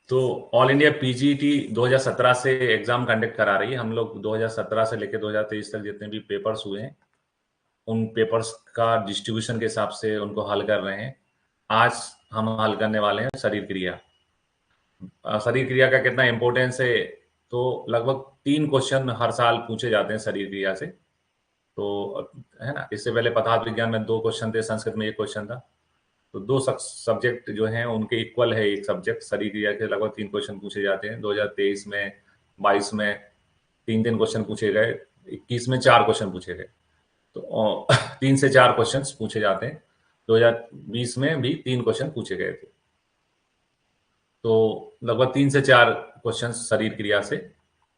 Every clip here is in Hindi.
तो ऑल इंडिया पीजीटी 2017 से एग्जाम कंडक्ट करा रही है। हम लोग 2017 से लेकर 2023 तक जितने भी पेपर्स हुए हैं उन पेपर्स का डिस्ट्रीब्यूशन के हिसाब से उनको हल कर रहे हैं। आज हम हल करने वाले हैं शरीर क्रिया। शरीर क्रिया का कितना इंपॉर्टेंस है, तो लगभग 3 क्वेश्चन हर साल पूछे जाते हैं शरीर क्रिया से। तो है ना, इससे पहले पदार्थ विज्ञान में 2 क्वेश्चन थे, संस्कृत में 1 क्वेश्चन था। तो 2 सब्जेक्ट जो हैं उनके इक्वल है। एक सब्जेक्ट शरीर क्रिया के लगभग 3 क्वेश्चन पूछे जाते हैं। 2023 में, 22 में 3-3 क्वेश्चन पूछे गए, 21 में 4 क्वेश्चन पूछे गए। तो 3 से 4 क्वेश्चन पूछे जाते हैं। 2020 में भी 3 क्वेश्चन पूछे गए थे। तो लगभग 3 से 4 क्वेश्चन शरीर क्रिया से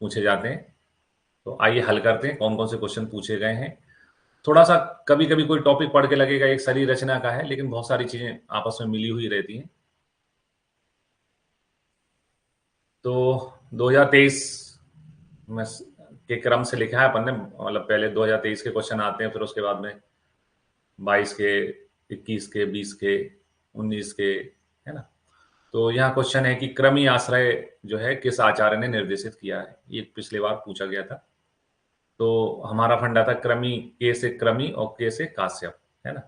पूछे जाते हैं। तो आइए हल करते हैं कौन कौन से क्वेश्चन पूछे गए हैं। थोड़ा सा कभी कभी कोई टॉपिक पढ़ के लगेगा एक शरीर रचना का है, लेकिन बहुत सारी चीजें आपस में मिली हुई रहती हैं। तो 2023 में के क्रम से लिखा है अपन ने, मतलब पहले 2023 के क्वेश्चन आते हैं, फिर उसके बाद में 22 के, 21 के, 20 के, 19 के, है ना। तो यहाँ क्वेश्चन है कि क्रमी आश्रय जो है किस आचार्य ने निर्देशित किया है। ये पिछली बार पूछा गया था। तो हमारा फंडा था क्रमी, के से क्रमी और के से काश्यप, है ना।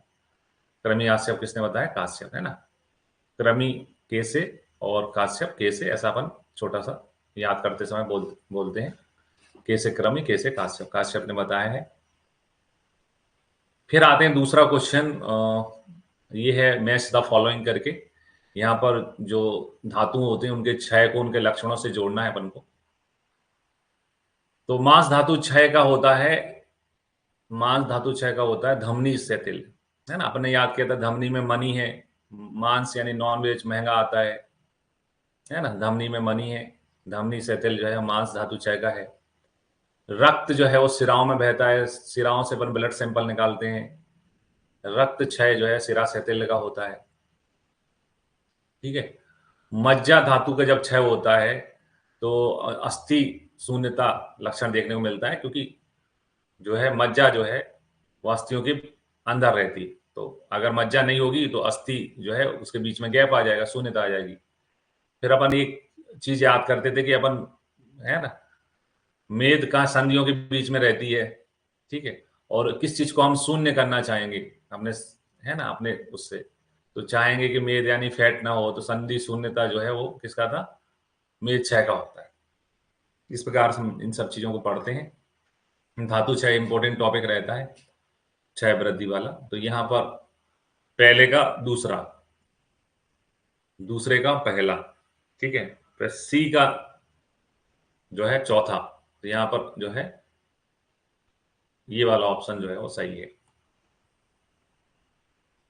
क्रमी आश्यप किसने बताया? काश्यप, है ना। क्रमी के से और काश्यप के से, ऐसा अपन छोटा सा याद करते समय बोलते हैं। के से क्रमी, के से काश्यप, काश्यप ने बताया है। फिर आते हैं दूसरा क्वेश्चन, ये है मैच द फॉलोइंग करके। यहाँ पर जो धातु होते हैं उनके क्षय को उनके लक्षणों से जोड़ना है अपन को। तो मांस धातु क्षय का होता है, मांस धातु क्षय का होता है धमनी सेतिल, है ना। अपने याद किया था धमनी में मनी है, मांस यानी नॉन वेज महंगा आता है ना। धमनी में मनी है, धमनी सेतिल जो है मांस धातु क्षय का है। रक्त जो है वो सिराओं में बहता है, सिराओं से अपन ब्लड सैंपल निकालते हैं। रक्त क्षय जो है सिरा सेतिल का होता है, ठीक है। मज्जा धातु का जब क्षय होता है तो अस्थि शून्यता लक्षण देखने को मिलता है, क्योंकि जो है मज्जा जो है वो अस्थियों के अंदर रहती। तो अगर मज्जा नहीं होगी तो अस्थि जो है उसके बीच में गैप आ जाएगा, शून्यता आ जाएगी। फिर अपन एक चीज याद करते थे कि अपन, है ना, मेद कहाँ संधियों के बीच में रहती है, ठीक है। और किस चीज को हम शून्य करना चाहेंगे अपने, है ना, अपने उससे, तो चाहेंगे कि मेद यानी फैट ना हो, तो संधि शून्यता जो है वो किसका था? मेद क्षय का होता है। इस प्रकार से हम इन सब चीजों को पढ़ते हैं। धातु क्षय इंपॉर्टेंट टॉपिक रहता है, क्षय वृद्धि वाला। तो यहाँ पर पहले का दूसरा, दूसरे का पहला, ठीक है। फिर सी का जो है चौथा। तो यहाँ पर जो है ये वाला ऑप्शन जो है वो सही है।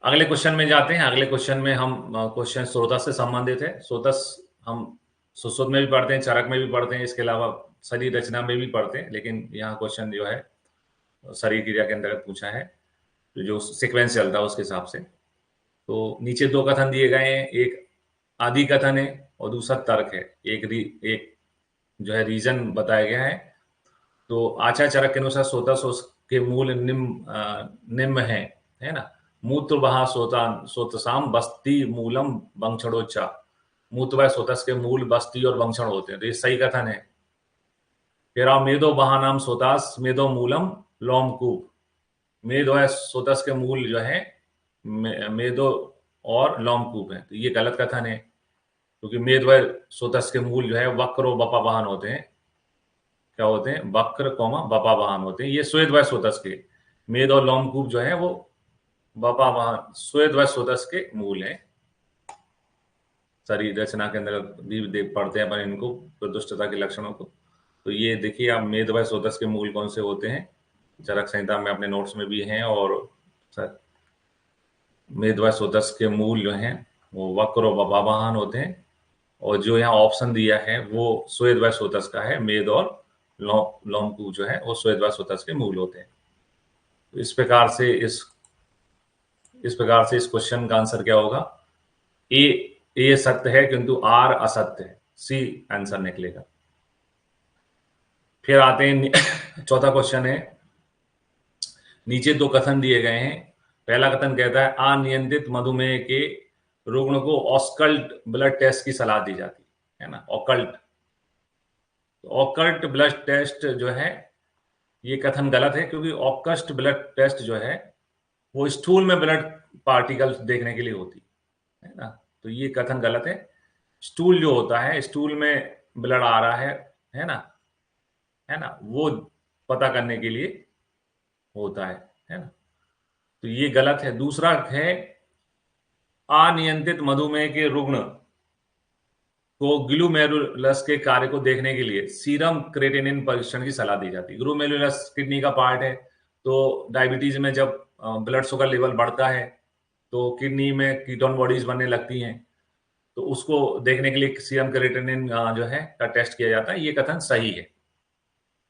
अगले क्वेश्चन में जाते हैं। अगले क्वेश्चन में हम क्वेश्चन स्रोतस से संबंधित है। स्रोतस हम सुश्रुत में भी पढ़ते हैं, चरक में भी पढ़ते हैं, इसके अलावा शरीर रचना में भी पढ़ते हैं, लेकिन यहाँ क्वेश्चन जो है शरीर क्रिया के अंतर्गत पूछा है, तो जो सिक्वेंस चलता है उसके हिसाब से। तो नीचे 2 कथन दिए गए हैं, एक आदि कथन है और दूसरा तर्क है। एक जो है रीजन बताया गया है। तो आचार्य चरक के अनुसार सोता के मूल निम्न है ना। मूत्र बहा सोता सोतसाम बस्ती मूलम बंक्षणोच्चा। मूत्र व सोतस के मूल बस्ती और बंक्षण होते हैं, तो ये सही कथन है। फिर आओ मेदो बहानाम सोतास मेदो मूलम लोमकूप। मेद व सोतस के मूल जो है मेदो और लोमकूप है, तो ये गलत कथन है, क्योंकि मेद व सोतस के मूल जो है वक्र और बपा वाहन होते हैं। क्या होते हैं? वक्र कौमा बपा वाहन होते हैं। ये श्वेत व सोतस के, मेद और लोमकूप जो है वो बपा वाहन श्वेत व सोतस के मूल हैं। शरीर रचना के अंदर भी देख पढ़ते हैं अपन इनको, प्रदुष्टता के लक्षणों को। तो ये देखिए आप, मेद व सोतस के मूल कौन से होते हैं, चरक संहिता में अपने नोट्स में भी हैं। और मेद व सोतस के मूल जो हैं वो वक्र और बपा वाहन होते हैं। और जो यहाँ ऑप्शन दिया है वो श्वेत व सोतस का है। मेद और लोमकूप जो है वो श्वेत व सोतस के मूल होते हैं। तो इस प्रकार से इस क्वेश्चन का आंसर क्या होगा? ए सत्य है किंतु आर असत्य है, सी आंसर निकलेगा। फिर आते हैं चौथा क्वेश्चन है, नीचे 2 कथन दिए गए हैं। पहला कथन कहता है अनियंत्रित मधुमेह के रुग्ण को ऑस्कल्ट ब्लड टेस्ट की सलाह दी जाती है। है ना, ऑकल्ट। ऑकल्ट ब्लड टेस्ट जो है ये कथन गलत है, क्योंकि ऑकस्ट ब्लड टेस्ट जो है वो स्टूल में ब्लड पार्टिकल्स देखने के लिए होती है ना, तो ये कथन गलत है। स्टूल जो होता है, स्टूल में ब्लड आ रहा है ना, है ना, वो पता करने के लिए होता है ना, तो ये गलत है। दूसरा है अनियंत्रित मधुमेह के रुग्ण को ग्लूमेरुलस के कार्य को देखने के लिए सीरम क्रेटिनिन परीक्षण की सलाह दी जाती है। ग्लूमेरुलस किडनी का पार्ट है, तो डायबिटीज में जब ब्लड शुगर लेवल बढ़ता है तो किडनी में कीटोन बॉडीज बनने लगती हैं, तो उसको देखने के लिए सीरम क्रेटिनिन जो है का टेस्ट किया जाता है। ये कथन सही है,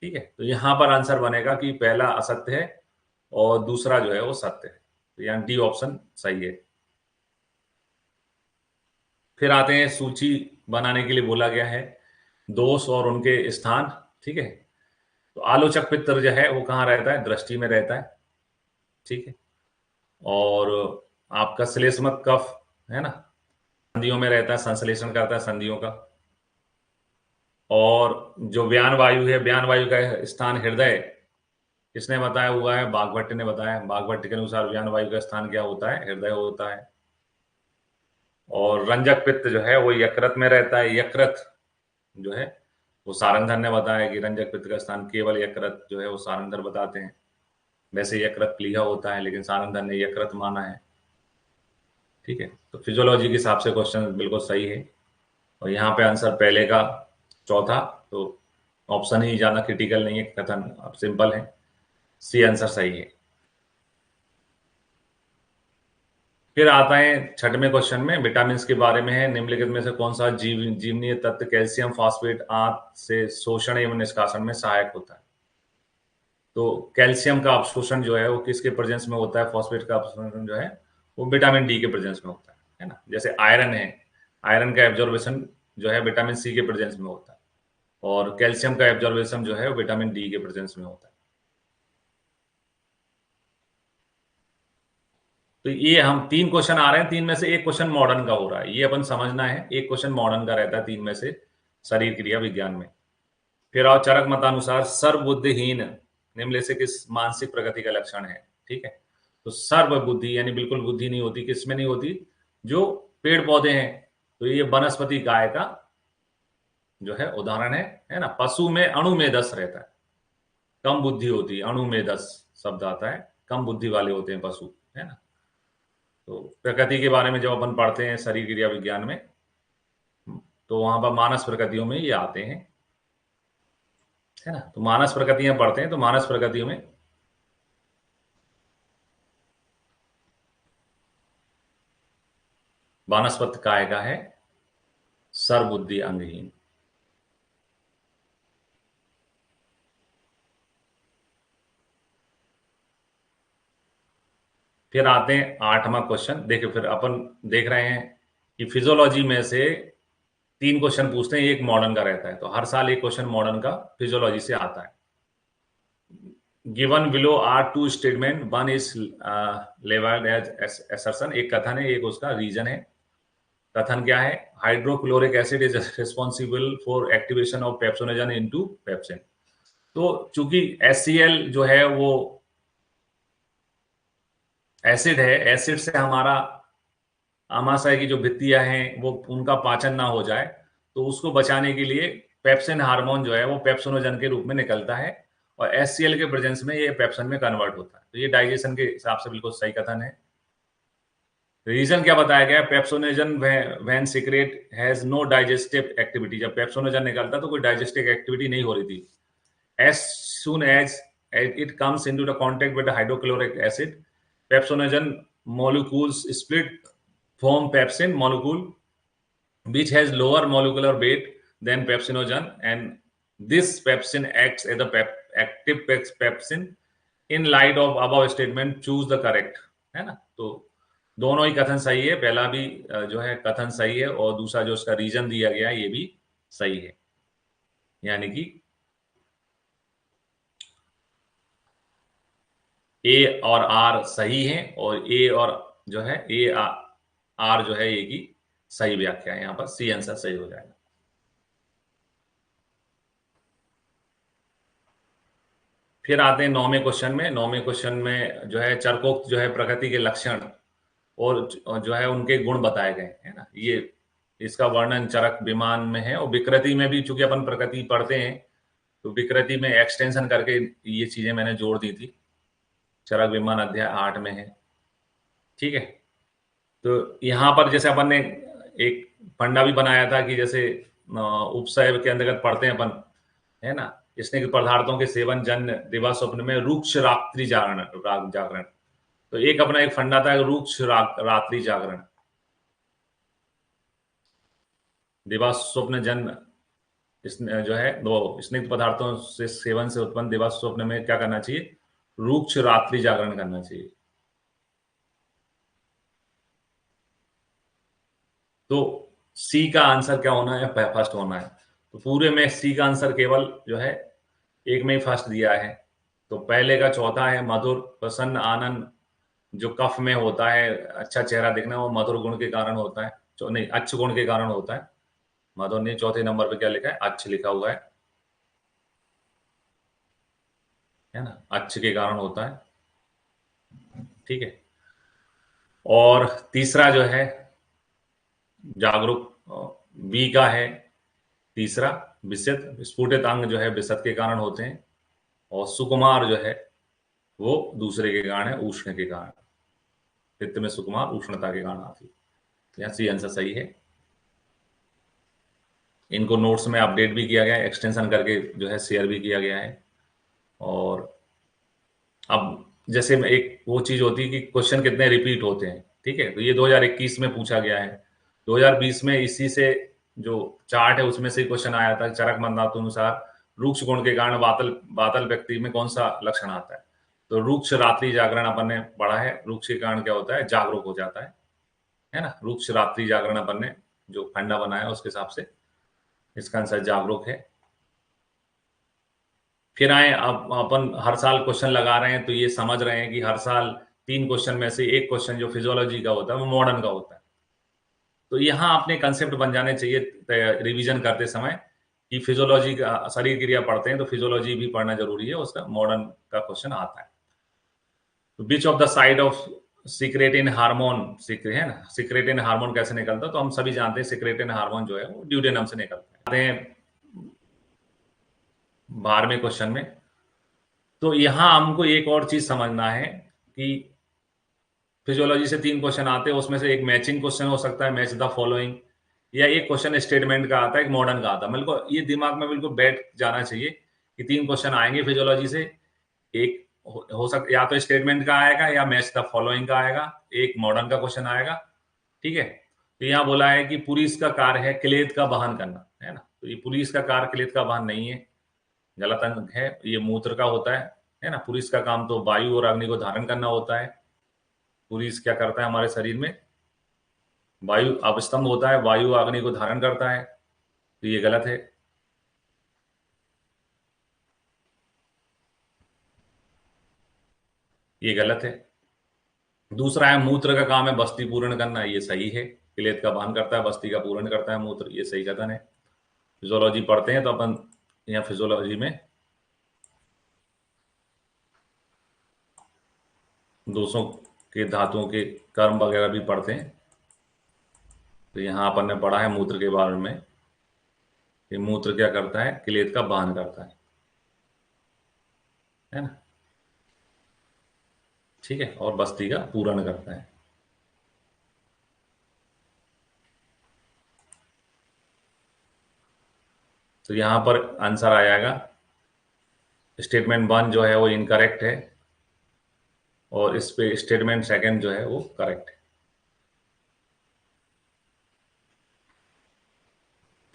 ठीक है। तो यहां पर आंसर बनेगा कि पहला असत्य है और दूसरा जो है वो सत्य है, तो यहाँ डी ऑप्शन सही है। फिर आते हैं, सूची बनाने के लिए बोला गया है दोष और उनके स्थान, ठीक है। तो आलोचक पित्तर जो है वो कहाँ रहता है, दृष्टि में रहता है, ठीक है। और आपका श्लेष्मक कफ है ना, संधियों में रहता है, संश्लेषण करता है संधियों का। और जो व्यान वायु है, व्यान वायु का स्थान हृदय, किसने बताया हुआ है, बागभट्ट ने बताया। बागभट्ट के अनुसार व्यान वायु का स्थान क्या होता है, हृदय होता है। और रंजक पित्त जो है वो यकृत में रहता है। यकृत जो है वो सारंधर ने बताया कि रंजक पित्त का स्थान केवल यकृत जो है वो सारंधर बताते हैं। वैसे यकृत प्लीहा होता है, लेकिन सारंधर ने यकृत माना है, ठीक है। तो फिजियोलॉजी के हिसाब से क्वेश्चन बिल्कुल सही है। और यहाँ पे आंसर पहले का चौथा, तो ऑप्शन ही ज्यादा क्रिटिकल नहीं है, कथन अब सिंपल है, सी आंसर सही है। फिर आता है छठवें क्वेश्चन में, विटामिन के बारे में है। निम्नलिखित में से कौन सा जीवनीय तत्व कैल्शियम फॉस्फेट आंत से शोषण एवं निष्कासन में सहायक होता है। तो कैल्शियम का अवशोषण जो है वो किसके प्रेजेंस में होता है, फॉस्फेट का अवशोषण जो है वो विटामिन डी के प्रेजेंस में होता है ना। जैसे आयरन है, आयरन का एब्जॉर्बेशन जो है विटामिन सी के प्रेजेंस में होता है, और कैल्शियम का एब्जॉर्बेशन जो है वो विटामिन डी के प्रेजेंस में होता है। तो ये हम तीन क्वेश्चन आ रहे हैं, तीन में से एक क्वेश्चन मॉडर्न का हो रहा है, ये अपन समझना है। एक क्वेश्चन मॉडर्न का रहता है तीन में से शरीर क्रिया विज्ञान में। फिर आओ चरक मतानुसार सर्वबुद्धिहीन निम्नलिखित से किस मानसिक प्रगति का लक्षण है, ठीक है। तो सर्वबुद्धि यानी बिल्कुल बुद्धि नहीं होती, किसमें नहीं होती, जो पेड़ पौधे हैं। तो ये वनस्पति काय का जो है उदाहरण है ना। पशु में अणुमेधस रहता है, कम बुद्धि होती है, अणुमेधस शब्द आता है, कम बुद्धि वाले होते हैं पशु, है ना। तो प्रकृति के बारे में जब अपन पढ़ते हैं शरीर क्रिया विज्ञान में, तो वहां पर मानस प्रकृतियों में ये आते हैं, है ना। तो मानस प्रकृतियां पढ़ते हैं, तो मानस प्रकृतियों में वानस्पत काय का है सर्वबुद्धि अंगहीन। फिर आते हैं आठवां क्वेश्चन। देखिए, फिर अपन देख रहे हैं कि फिजियोलॉजी में से तीन क्वेश्चन पूछते हैं, एक मॉडर्न का रहता है। तो हर साल एक क्वेश्चन मॉडर्न का फिजियोलॉजी से आता है। Given below are two statement, one is labelled as assertion, एक कथन है, एक उसका रीजन है। कथन क्या है, hydrochloric acid is responsible for activation of pepsinogen into pepsin. तो चूंकि HCl जो है वो एसिड है, एसिड से हमारा आमाशय की जो भित्तियां हैं वो उनका पाचन ना हो जाए, तो उसको बचाने के लिए पेप्सिन हार्मोन जो है वो पेप्सोनोजन के रूप में निकलता है, और HCl के प्रेजेंस में ये पेप्सिन में कन्वर्ट होता है। तो ये डाइजेशन के हिसाब से बिल्कुल सही कथन है। रीजन क्या बताया गया, pepsinogen when secrete has no digestive activity. जब पेप्सोनेजन निकलता तो कोई डाइजेस्टिव एक्टिविटी नहीं हो रही थी। As soon as it comes into the contact with the hydrochloric acid, pepsinogen molecules split, form pepsin molecule, which has lower molecular weight than pepsinogen, and this pepsin acts as a active pepsin. In light of above statement, choose the correct, है ना। तो दोनों ही कथन सही है, पहला भी जो है कथन सही है, और दूसरा जो उसका रीजन दिया गया है ये भी सही है। यानी कि ए और आर सही है, और ए और जो है ए आर जो है ये की सही व्याख्या है। यहाँ पर सी आंसर सही हो जाएगा। फिर आते हैं 9वें क्वेश्चन में। 9वें क्वेश्चन में जो है चरकोक्त जो है प्रकृति के लक्षण और जो है उनके गुण बताए गए हैं ना। ये इसका वर्णन चरक विमान में है, और विकृति में भी चूंकि अपन प्रकृति पढ़ते हैं तो विकृति में एक्सटेंशन करके ये चीजें मैंने जोड़ दी थी। चरक विमान अध्याय 8 में है। ठीक है, तो यहाँ पर जैसे अपन ने एक फंडा भी बनाया था कि जैसे उपसय के अंतर्गत पढ़ते हैं अपन, है ना, स्निग्ध पदार्थों के सेवन जन्य दिवा स्वप्न में रुक्ष रात्रि जागरण जागरण। तो एक अपना एक फंडा था रुक्ष रात्रि जागरण। दिवा स्वप्न जन्य इस जो है वो स्निग्ध पदार्थों से सेवन से उत्पन्न दिवा स्वप्न में क्या करना चाहिए, रुक्ष रात्रि जागरण करना चाहिए। तो सी का आंसर क्या होना है, फर्स्ट होना है। तो पूरे में सी का आंसर केवल जो है एक में ही फर्स्ट दिया है। तो पहले का चौथा है मधुर प्रसन्न आनंद, जो कफ में होता है अच्छा चेहरा दिखना, वो मधुर गुण के कारण होता है, नहीं अच्छ गुण के कारण होता है। मधुर ने चौथे नंबर पे क्या लिखा है, अच्छ लिखा हुआ है ना, अच्छ के कारण होता है। ठीक है, और तीसरा जो है जागरूक बी का है। तीसरा विषद स्फुटित अंग जो है विषद के कारण होते हैं, और सुकुमार जो है वो दूसरे के कारण है, उष्ण के कारण। पित्त में सुकुमार उष्णता के कारण आती है। यहाँ सी आंसर सही है। इनको नोट्स में अपडेट भी किया गया है, एक्सटेंशन करके जो है शेयर भी किया गया है। और अब जैसे में एक वो चीज होती है कि क्वेश्चन कितने रिपीट होते हैं। ठीक है, तो ये 2021 में पूछा गया है। 2020 में इसी से जो चार्ट है उसमें से क्वेश्चन आया था, चरक मंदानुसार रुक्ष गुण के कारण बादल बादल व्यक्ति में कौन सा लक्षण आता है। तो रुक्ष रात्रि जागरण अपन ने पढ़ा है, रुक्ष के कारण क्या होता है, जागरूक हो जाता है ना। रुक्ष रात्रि जागरण अपन ने जो फंडा बनाया उसके हिसाब से इसका आंसर जागरूक है। फिर आए अब अपन हर साल क्वेश्चन लगा रहे हैं, तो ये समझ रहे हैं कि हर साल 3 क्वेश्चन में से एक क्वेश्चन जो फिजियोलॉजी का होता है वो मॉडर्न का होता है। तो यहाँ अपने कंसेप्ट बन जाने चाहिए रिवीजन करते समय कि फिजियोलॉजी का शरीर क्रिया पढ़ते हैं तो फिजियोलॉजी भी पढ़ना जरूरी है, उसका मॉडर्न का क्वेश्चन आता है। तो which of the side of secretin hormone, है ना, सिक्रेटिन हार्मोन कैसे निकलता है, तो हम सभी जानते हैं सिक्रेटिन हार्मोन जो है वो ड्यूडेनम से निकलता है। 12वें क्वेश्चन में, तो यहाँ हमको एक और चीज समझना है कि फिजियोलॉजी से 3 क्वेश्चन आते हैं, उसमें से एक मैचिंग क्वेश्चन हो सकता है, मैच द फॉलोइंग, या एक क्वेश्चन स्टेटमेंट का आता है, एक मॉडर्न का आता है। बिल्कुल ये दिमाग में बिल्कुल बैठ जाना चाहिए कि 3 क्वेश्चन आएंगे फिजियोलॉजी से। एक हो सकता या तो स्टेटमेंट का आएगा या मैच द फॉलोइंग का आएगा, एक मॉडर्न का क्वेश्चन आएगा। ठीक है, तो यहाँ बोला है कि पुलिस का कार्य है क्लेद का वहन करना, है ना। तो ये पुलिस का कार्य क्लेद का वहन नहीं है, गलत अंक है, ये मूत्र का होता है ना। पुलिस का काम तो वायु और अग्नि को धारण करना होता है। पुलिस क्या करता है हमारे शरीर में, वायु अवस्तंभ होता है, वायु अग्नि को धारण करता है, तो ये गलत है। ये गलत है। दूसरा है मूत्र का काम है बस्ती पूर्ण करना, ये सही है। क्लेद का वहन करता है, बस्ती का पूर्ण करता है मूत्र, ये सही कथन है। फिजियोलॉजी पढ़ते हैं तो अपन यहाँ फिजियोलॉजी में दोषों के धातुओं के कर्म वगैरह भी पढ़ते हैं। तो यहाँ अपन ने पढ़ा है मूत्र के बारे में कि मूत्र क्या करता है, क्लेद का वहन करता है ना। ठीक है, और बस्ती का पूर्ण करता है। तो यहाँ पर आंसर आ जाएगा, स्टेटमेंट 1 जो है वो इनकरेक्ट है, और इस पे स्टेटमेंट सेकंड जो है वो करेक्ट है।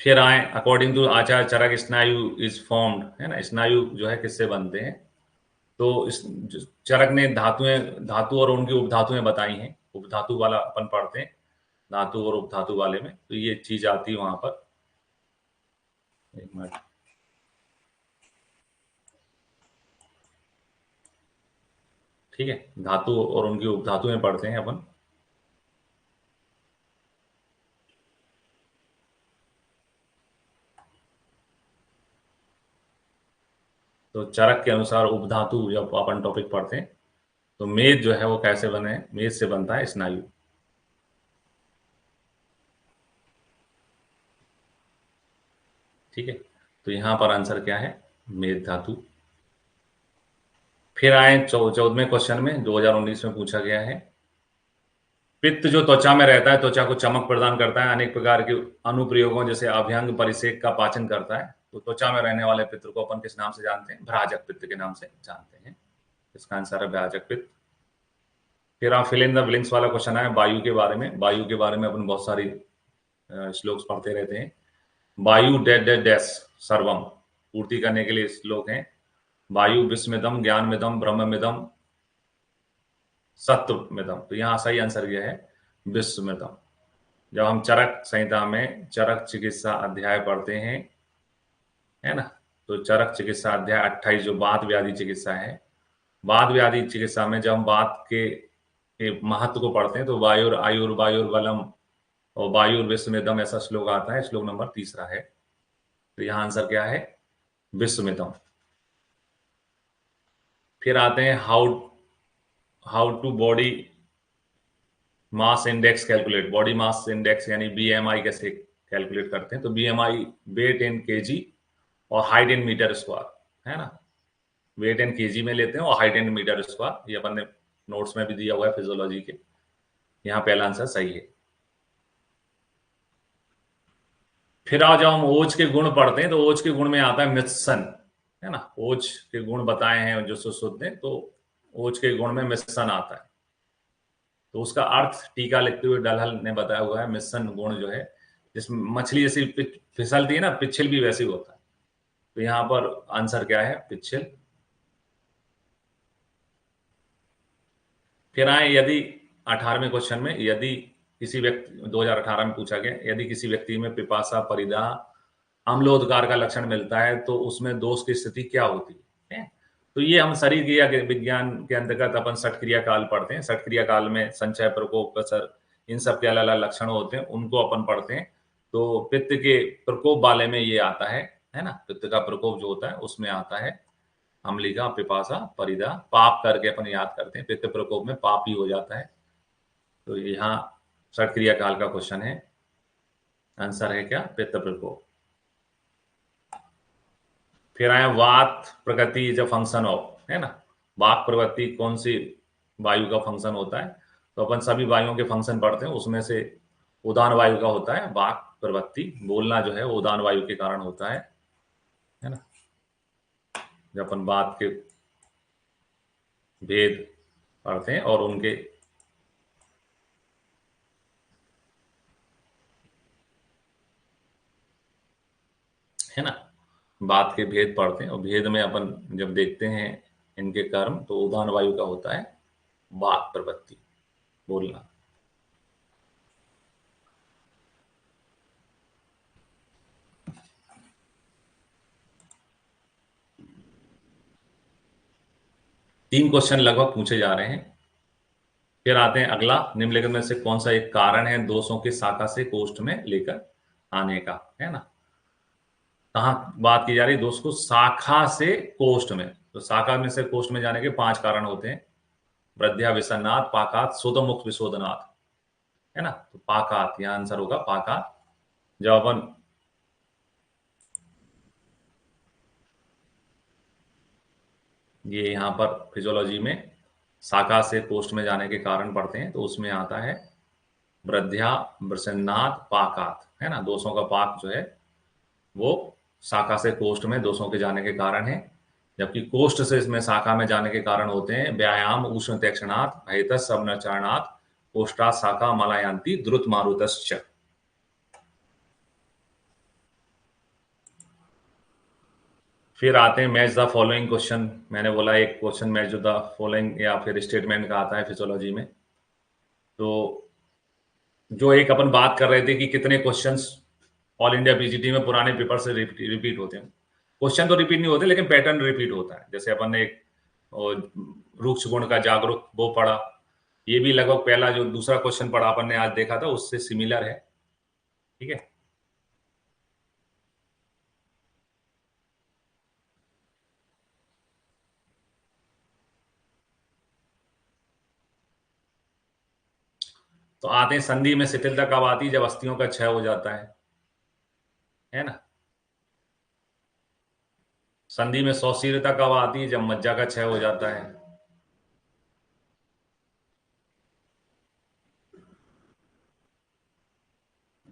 फिर आए अकॉर्डिंग टू आचार्य चरक स्नायु इज फॉर्म्ड, है ना, स्नायु जो है किससे बनते हैं। तो इस चरक ने धातुएं, धातु और उनकी उपधातुएं बताई हैं। उपधातु वाला अपन पढ़ते हैं, धातु और उपधातु वाले में तो ये चीज आती है वहां पर। एक मिनट, ठीक है, धातु और उनकी उपधातुएं पढ़ते हैं अपन। तो चरक के अनुसार उपधातु जब अपन टॉपिक पढ़ते हैं तो मेद जो है वो कैसे बने, मेद से बनता है स्नायु। ठीक है, तो यहां पर आंसर क्या है, मेद धातु। फिर आए 14वें क्वेश्चन में, 2019 में पूछा गया है, पित्त जो त्वचा में रहता है, त्वचा को चमक प्रदान करता है, अनेक प्रकार के अनुप्रयोगों जैसे अभ्यंग परिसेक का पाचन करता है। तो त्वचा में रहने वाले पित्त को अपन किस नाम से जानते हैं, भ्राजक पित्त के नाम से जानते हैं। इसका आंसर है भ्राजक पित्त। फिर आप फिल इन द ब्लैंक्स वाला क्वेश्चन है वायु के बारे में। वायु के बारे में अपन बहुत सारी श्लोक पढ़ते रहते हैं। वायु डैश डैश डैश सर्वम, पूर्ति करने के लिए श्लोक हैं। वायु विस्मिदम, ज्ञान मिदम, ब्रह्म मिदम, सत्व मिदम। तो यहाँ सही आंसर यह है विस्मिदम। जब हम चरक संहिता में चरक चिकित्सा अध्याय पढ़ते हैं, है ना, तो चरक चिकित्सा अध्याय 28 जो वात व्याधि चिकित्सा है, वात व्याधि चिकित्सा में जब हम वात के महत्व को पढ़ते हैं तो वायुर आयुर वायुर बलम और वायुर विस्मितम ऐसा श्लोक आता है, श्लोक नंबर 3 है। तो यहाँ आंसर क्या है, विस्मितम। फिर आते हैं how to body mass index calculate. Body mass index यानी बीएमआई कैसे कैलकुलेट करते हैं, तो बीएमआई वेट इन केजी और हाइट इन मीटर स्क्वायर, है ना, वेट इन केजी में लेते हैं और हाइट इन मीटर स्क्वायर। ये अपन ने नोट्स में भी दिया हुआ है फिजियोलॉजी के। यहाँ पहला आंसर सही है। फिर आज जब हम ओज के गुण पढ़ते हैं तो ओज के गुण में आता है मिश्रण, है ना, ओज के गुण बताए हैं जो शुद्ध हैं, तो ओज के गुण में मिश्रण आता है। तो उसका अर्थ टीका लिखते हुए डलहल ने बताया हुआ है, मिश्रण गुण जो है, जिसमें मछली जैसी फिसलती है ना, पिच्छल भी वैसे ही होता है। तो यहाँ पर आंसर क्या है, पिच्छल। फिर आए यदि 18वें क्वेश्चन में, यदि किसी व्यक्ति 2018 में पूछा गया, यदि किसी व्यक्ति में पिपासा परिदाह अम्लोदकार का लक्षण मिलता है तो उसमें दोष की स्थिति क्या होती है। तो ये हम शरीर क्रिया के विज्ञान के अंतर्गत अपन षट क्रिया काल पढ़ते हैं। षट क्रिया काल में संचय, प्रकोप, कसर, इन सब के अलग अलग लक्षण होते हैं, उनको अपन पढ़ते हैं। तो पित्त के प्रकोप वाले में ये आता है ना, पित्त का प्रकोप जो होता है उसमें आता है अम्लिका, पिपासा, परिदा। पाप करके अपन याद करते हैं, पित्त प्रकोप में पाप ही हो जाता है। तो यहाँ षट क्रिया काल का क्वेश्चन है, आंसर है क्या, पित्त प्रकोप। फिर आए वात प्रकृति इज अ फंक्शन ऑफ, है ना, वाक प्रवृत्ति कौन सी वायु का फंक्शन होता है। तो अपन सभी वायुओं के फंक्शन पढ़ते हैं, उसमें से उदान वायु का होता है वाक प्रवृत्ति। बोलना जो है वो उदान वायु के कारण होता है ना। जब अपन बात के भेद पढ़ते हैं और उनके है ना, बात के भेद पढ़ते हैं और भेद में अपन जब देखते हैं इनके कर्म, तो उदान वायु का होता है वाक प्रवृत्ति, बोलना। तीन क्वेश्चन लगभग पूछे जा रहे हैं। फिर आते हैं अगला, निम्नलिखित में से कौन सा एक कारण है दोषों की शाखा से कोष्ठ में लेकर आने का, है ना। कहाँ बात की जा रही है, दोष को शाखा से कोष्ठ में। तो शाखा में से कोष्ठ में जाने के 5 कारण होते हैं, वृद्ध्या, विसन्नाथ, पाकात, सोतमुख, विशोधनाथ, है ना। तो पाकात, यहां आंसर होगा पाकात। जब अपन ये यहाँ पर फिजियोलॉजी में शाखा से कोष्ठ में जाने के कारण पढ़ते हैं, तो उसमें आता है वृद्ध्या, विसन्नाथ, पाकात, है ना। दोषों का पाक जो है वो शाखा से कोष्ठ में दोषों के जाने के कारण है, जबकि कोष्ठ से इसमें शाखा में जाने के कारण होते हैं व्यायाम, उष्ण तैक्षणात्, भयतस्, सबनचरणात्, कोष्ठात् शाखा मलायांति, द्रुत मारुतश्च। फिर आते हैं मैच द फॉलोइंग क्वेश्चन। मैंने बोला एक क्वेश्चन मैच द फॉलोइंग या फिर स्टेटमेंट का आता है फिजियोलॉजी में। तो जो एक अपन बात कर रहे थे कि कितने क्वेश्चंस ऑल इंडिया पीजीटी में पुराने पेपर से रिपीट होते हैं। क्वेश्चन तो रिपीट नहीं होते लेकिन पैटर्न रिपीट होता है। जैसे अपन ने एक रूक्ष गुण का जागरूक वो पढ़ा, ये भी लगभग पहला जो दूसरा क्वेश्चन पढ़ा अपन ने आज देखा था उससे सिमिलर है। ठीक है, तो आते हैं संधि में शिथिलता कब आती है? जब अस्थियों का क्षय हो जाता है ना। संधि में सौशीलता कब आती है? जब मज्जा का क्षय हो जाता है।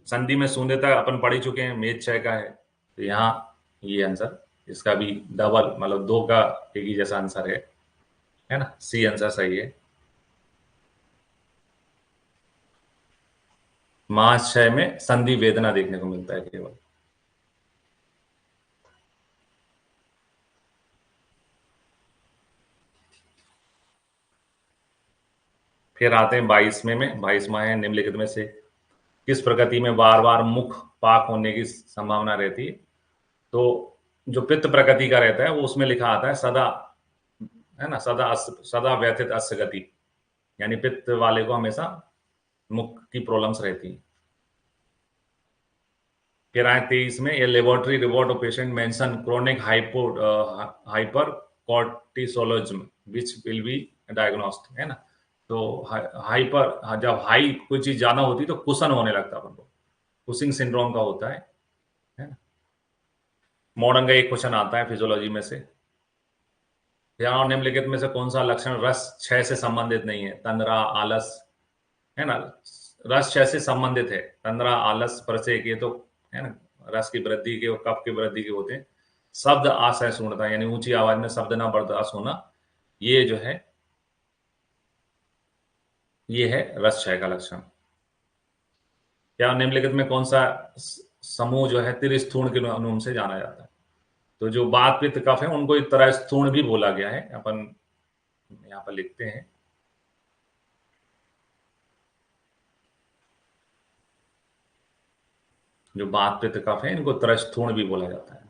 संधि में शून्यता अपन पढ़ ही चुके हैं, मेद क्षय का है। तो यहाँ ये आंसर, इसका भी डबल मतलब दो का एक ही जैसा आंसर है ना। सी आंसर सही है। महाशय में संधि वेदना देखने को मिलता है केवल। फिर आते हैं 22वें में। 22वां है, निम्नलिखित में से किस प्रकृति में बार बार मुख पाक होने की संभावना रहती है? तो जो पित्त प्रकृति का रहता है वो उसमें लिखा आता है सदा, है ना, सदा व्यथित अस्य गति, यानी पित्त वाले को हमेशा मुख की प्रॉब्लम्स रहती है। फिर आए 23 में, ये laboratory report of patient mention chronic hypercortisolism which will be diagnosed, है ना। तो हाइपर, जब हाई कोई चीज ज्यादा होती है तो कुशन होने लगता है अपन को, कुशिंग सिंड्रोम का होता है ना। मॉडर्न का एक क्वेश्चन आता है फिजियोलॉजी में से, यहाँ निम्नलिखित में से कौन सा लक्षण रस क्षय से संबंधित नहीं है? तंद्रा, आलस, है ना। रस क्षय से संबंधित है, तंद्रा, आलस, प्रसेक, ये तो है ना रस की वृद्धि के और कफ की वृद्धि के होते हैं। शब्द असहिष्णुता यानी ऊंची आवाज में शब्द ना बर्दाश्त होना, ये जो है ये है रस क्षय का लक्षण। क्या निम्नलिखित में कौन सा समूह जो है त्रिस्थूण के नाम से जाना जाता है? तो जो वात पित्त कफ है उनको एक तरह स्थूण भी बोला गया है, अपन यहाँ पर लिखते हैं। जो वात पित्त कफ है इनको त्रस्थूण भी बोला जाता है।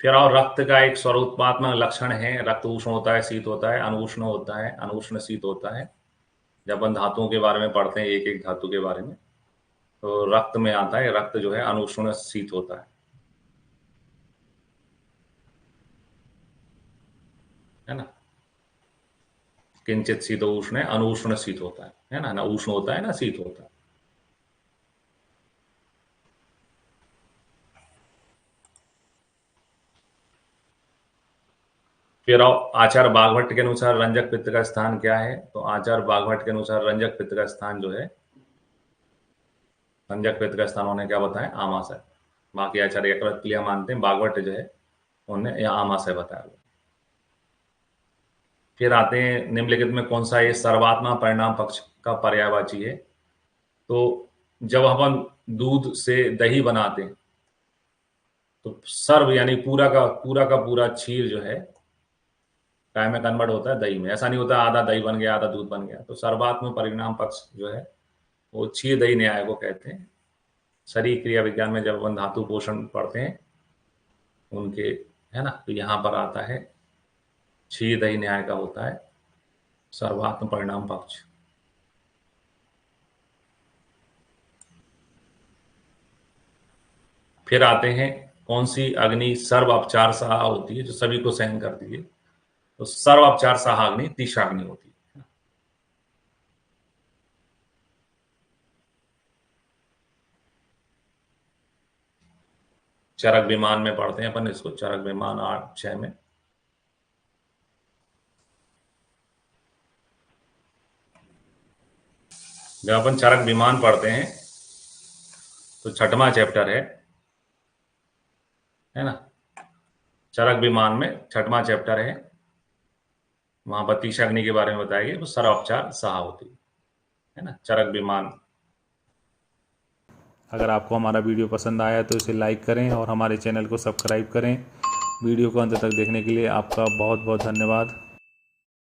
फिर और रक्त का एक स्वरूपात्मक लक्षण है, रक्त उष्ण होता है, शीत होता है, अनुष्ण होता है, अनुष्ण शीत होता है। जब अपन धातुओं के बारे में पढ़ते हैं, एक एक धातु के बारे में, तो रक्त में आता है, रक्त जो है अनुष्ण शीत होता है ना। किंचित शीत उष्ण है, अनुष्ण शीत होता है ना, ना उष्ण होता है ना शीत होता है। फिर आचार्य बागभट्ट के अनुसार रंजक पित्त का स्थान क्या है? तो आचार्य बागभट्ट के अनुसार रंजक पित्त का स्थान जो है, रंजक पित्त का स्थान उन्होंने क्या बताया? आमाशय। बाकी आचार्य यकृत के लिए मानते हैं, बागभट्ट जो है उन्होंने यह आमाशय बताया। फिर आते हैं निम्नलिखित में कौन सा ये सर्वात्मा परिणाम पक्ष का पर्यायवाची है? तो जब अपन दूध से दही बनाते हैं तो सर्व यानी पूरा का पूरा क्षीर जो है काय में कन्वर्ट होता है? दही में। ऐसा नहीं होता आधा दही बन गया आधा दूध बन गया। तो सर्वात्म परिणाम पक्ष जो है वो क्षीर दही न्याय को कहते हैं। शरीर क्रिया विज्ञान में जब अपन धातु पोषण पढ़ते हैं उनके, है ना, तो यहाँ पर आता है क्षीर दही न्याय का होता है सर्वात्म परिणाम पक्ष। फिर आते हैं कौन सी अग्नि सर्व अपचार सहा होती है, जो सभी को सहन करती है? तो सर्व अपचार सहा अग्नि तीक्षाग्नि होती है। चरक विमान में पढ़ते हैं अपन इसको, चरक विमान 8-6 में। जब अपन चरक विमान पढ़ते हैं तो छठवां चैप्टर है ना। चरक विमान में छठवां चैप्टर वहां पर तीक्षाग्नि के बारे में बताया गया, तो सर्वोपचार सहा होती है ना, चरक विमान। अगर आपको हमारा वीडियो पसंद आया तो इसे लाइक करें और हमारे चैनल को सब्सक्राइब करें। वीडियो को अंत तक देखने के लिए आपका बहुत बहुत धन्यवाद।